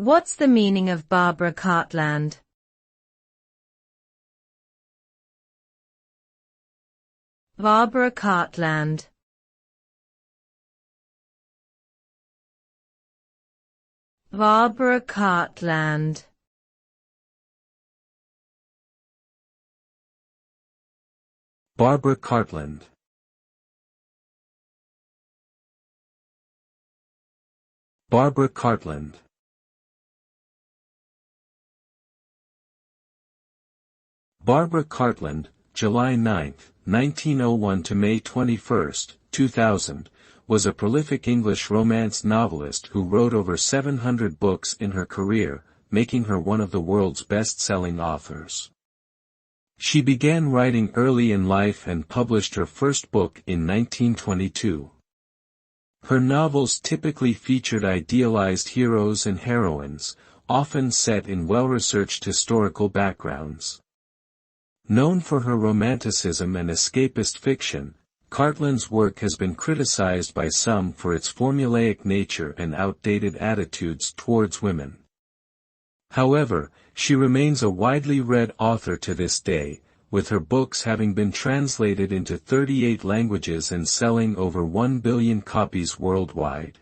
What's the meaning of Barbara Cartland? Barbara Cartland. Barbara Cartland. Barbara Cartland. Barbara Cartland. Barbara Cartland, July 9, 1901 to May 21, 2000, was a prolific English romance novelist who wrote over 700 books in her career, making her one of the world's best-selling authors. She began writing early in life and published her first book in 1922. Her novels typically featured idealized heroes and heroines, often set in well-researched historical backgrounds. Known for her romanticism and escapist fiction, Cartland's work has been criticized by some for its formulaic nature and outdated attitudes towards women. However, she remains a widely read author to this day, with her books having been translated into 38 languages and selling over 1 billion copies worldwide.